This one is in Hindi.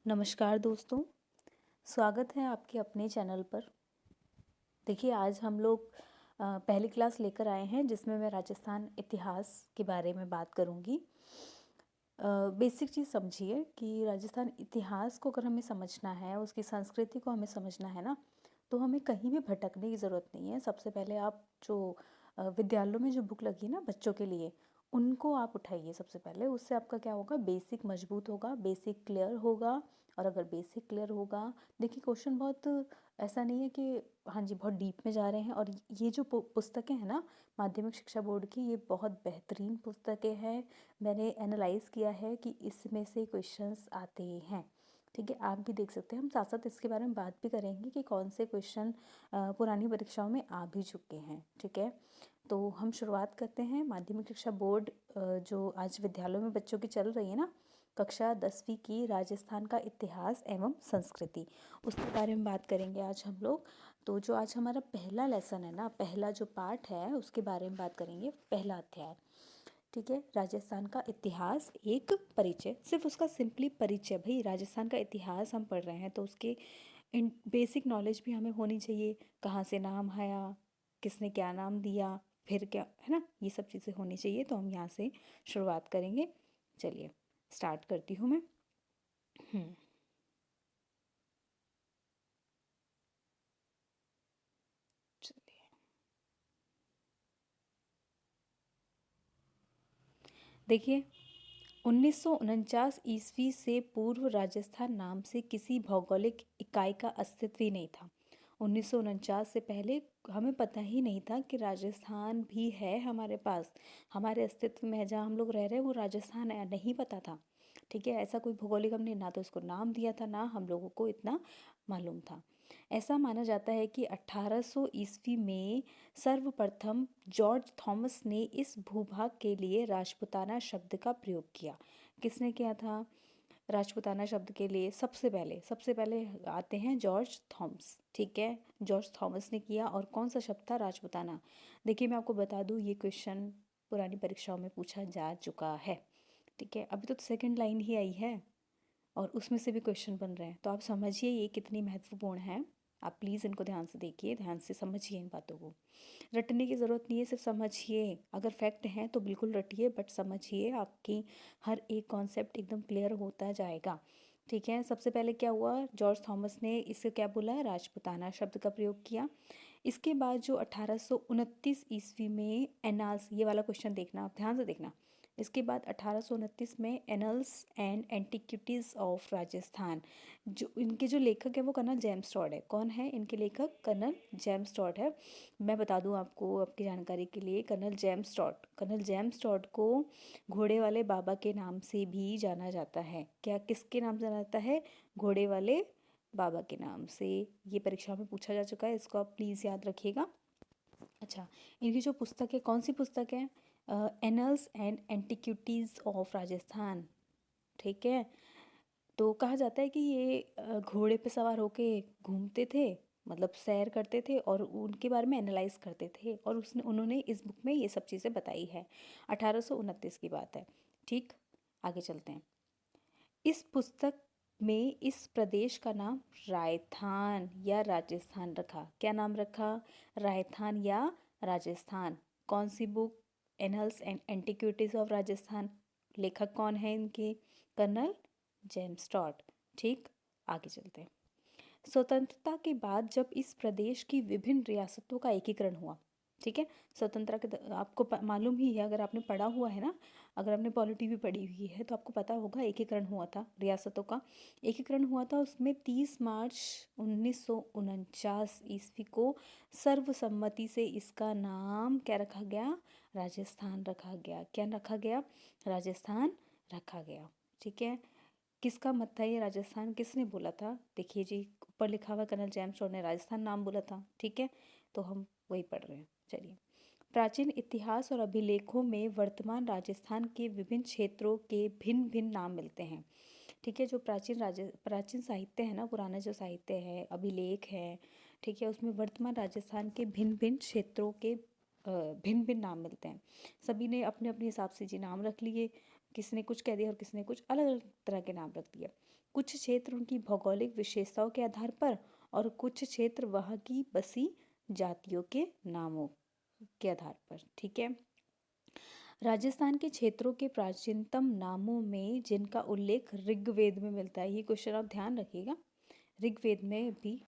नमस्कार दोस्तों, स्वागत है आपके अपने चैनल पर। देखिए आज हम लोग पहली क्लास लेकर आए हैं जिसमें मैं राजस्थान इतिहास के बारे में बात करूंगी। बेसिक चीज़ समझिए कि राजस्थान इतिहास को अगर हमें समझना है, उसकी संस्कृति को हमें समझना है ना, तो हमें कहीं भी भटकने की ज़रूरत नहीं है। सबसे पहले आप जो विद्यालयों में जो बुक लगी है ना बच्चों के लिए, उनको आप उठाइए सबसे पहले। उससे आपका क्या होगा, बेसिक मजबूत होगा, बेसिक क्लियर होगा। और अगर बेसिक क्लियर होगा, देखिए क्वेश्चन बहुत ऐसा नहीं है कि हाँ जी बहुत डीप में जा रहे हैं। और ये जो पुस्तकें हैं ना माध्यमिक शिक्षा बोर्ड की, ये बहुत बेहतरीन पुस्तकें हैं। मैंने एनालाइज किया है कि इसमें से क्वेश्चंस आते हैं। ठीक है, आप भी देख सकते हैं। हम साथ साथ इसके बारे में बात भी करेंगे कि कौन से क्वेश्चन पुरानी परीक्षाओं में आ भी चुके हैं। ठीक है, तो हम शुरुआत करते हैं। माध्यमिक शिक्षा बोर्ड जो आज विद्यालयों में बच्चों की चल रही है ना, कक्षा 10वीं की राजस्थान का इतिहास एवं संस्कृति, उसके बारे में बात करेंगे आज हम लोग। तो जो आज हमारा पहला लेसन है ना, पहला जो पार्ट है उसके बारे में बात करेंगे, पहला अध्याय। ठीक है, राजस्थान का इतिहास एक परिचय, सिर्फ उसका सिंपली परिचय। भाई राजस्थान का इतिहास हम पढ़ रहे हैं तो उसके इन बेसिक नॉलेज भी हमें होनी चाहिए। कहाँ से नाम आया, किसने क्या नाम दिया, फिर क्या है ना, ये सब चीज़ें होनी चाहिए। तो हम यहाँ से शुरुआत करेंगे। चलिए स्टार्ट करती हूँ मैं। हम्म, चलिए देखिए, 1949 ईस्वी से पूर्व राजस्थान नाम से किसी भौगोलिक इकाई का अस्तित्व ही नहीं था। 1949 से पहले हमें पता ही नहीं था कि राजस्थान भी है हमारे पास, हमारे अस्तित्व में है। जहाँ हम लोग रह रहे हैं वो राजस्थान है, नहीं पता था। ठीक है, ऐसा कोई भौगोलिक हमने ना तो उसको नाम दिया था, ना हम लोगों को इतना मालूम था। ऐसा माना जाता है कि 1800 ईस्वी में सर्वप्रथम जॉर्ज थॉमस ने इस भूभाग के लिए राजपूताना शब्द का प्रयोग किया। किसने किया था राजपूताना शब्द के लिए? सबसे पहले आते हैं जॉर्ज थॉमस। ठीक है, जॉर्ज थॉमस ने किया। और कौन सा शब्द था? राजपूताना। देखिए मैं आपको बता दूं, ये क्वेश्चन पुरानी परीक्षाओं में पूछा जा चुका है। ठीक है, अभी तो सेकंड लाइन ही आई है और उसमें से भी क्वेश्चन बन रहे हैं, तो आप समझिए ये कितनी महत्वपूर्ण है। आप प्लीज़ इनको ध्यान से देखिए, ध्यान से समझिए इन बातों को। रटने की ज़रूरत नहीं है, सिर्फ समझिए। अगर फैक्ट हैं तो बिल्कुल रटिए, बट समझिए, आपकी हर एक कॉन्सेप्ट एकदम क्लियर होता जाएगा। ठीक है, सबसे पहले क्या हुआ, जॉर्ज थॉमस ने इसे क्या बोला, राजपूताना शब्द का प्रयोग किया। इसके बाद जो 1829 ईस्वी में एनाल्स, ये वाला क्वेश्चन देखना, आप ध्यान से देखना। इसके बाद 1829 में annuls and antiquities of Rajasthan, जो इनके जो लेखक है वो कर्नल जेम्स टॉड है। कौन है इनके लेखक? कर्नल जेम्स टॉड है। मैं बता दूं आपको आपकी जानकारी के लिए, कर्नल जेम्स टॉड को घोड़े वाले बाबा के नाम से भी जाना जाता है। क्या, किसके नाम से जाना जाता है? घोड़े वाले बाबा के नाम से। ये परीक्षा में पूछा जा चुका है, इसको आप प्लीज़ याद रखिएगा। अच्छा, इनकी जो पुस्तक है, कौन सी पुस्तक है? Annuls and antiquities of Rajasthan. ठीक है, तो कहा जाता है कि ये घोड़े पे सवार होके घूमते थे, मतलब सैर करते थे और उनके बारे में एनालाइज करते थे। और उसने उन्होंने इस बुक में ये सब चीज़ें बताई है। 1829 की बात है। ठीक, आगे चलते हैं। इस पुस्तक में इस प्रदेश का नाम राजस्थान या राजस्थान रखा। क्या नाम रखा? राजस्थान या राजस्थान। कौन सी book? Annals and antiquities of Rajasthan. लेखक कौन है इनके? Colonel James Tod. ठीक, आगे चलते हैं। स्वतंत्रता के बाद जब इस प्रदेश की विभिन्न रियासतों का एकीकरण हुआ। ठीक है, स्वतंत्रता के आपको मालूम ही है, अगर आपने पढ़ा हुआ है ना, अगर आपने पॉलिटी भी पढ़ी हुई है तो आपको पता होगा एकीकरण हुआ था, रियासतों का एकीकरण हुआ था। उसमें 30 मार्च 1949 ईस्वी को सर्वसम्मति से इसका नाम क्या रखा गया? राजस्थान रखा गया। क्या रखा गया? राजस्थान रखा गया। ठीक है, किसका मत था ये राजस्थान? किसने बोला था? देखिए जी, ऊपर लिखा हुआ कर्नल जेम्स टॉड ने राजस्थान नाम बोला था। ठीक है, तो हम वही पढ़ रहे हैं। चलिए, प्राचीन इतिहास और अभिलेखों में वर्तमान राजस्थान के विभिन्न क्षेत्रों के भिन्न भिन्न नाम मिलते हैं। ठीक है, जो प्राचीन साहित्य है ना, पुराना जो साहित्य है, अभिलेख है, ठीक है, उसमें वर्तमान राजस्थान के भिन्न भिन्न क्षेत्रों के भिन्न भिन्न नाम मिलते हैं। सभी ने अपने अपने हिसाब से जी नाम रख लिए। किसने कुछ कह दिया और किसने कुछ, अलग अलग तरह के नाम रख दिया। कुछ क्षेत्र उनकी भौगोलिक विशेषताओं के आधार पर और कुछ क्षेत्र वहाँ की बसी जातियों के नामों के आधार पर। ठीक है। राजस्थान के क्षेत्रों के प्राचीनतम नामों में जिनका उल्लेख ऋग्वेद में मिलता है, ये क्वेश्चन आप ध्यान रखिएगा, ऋग्वेद में भी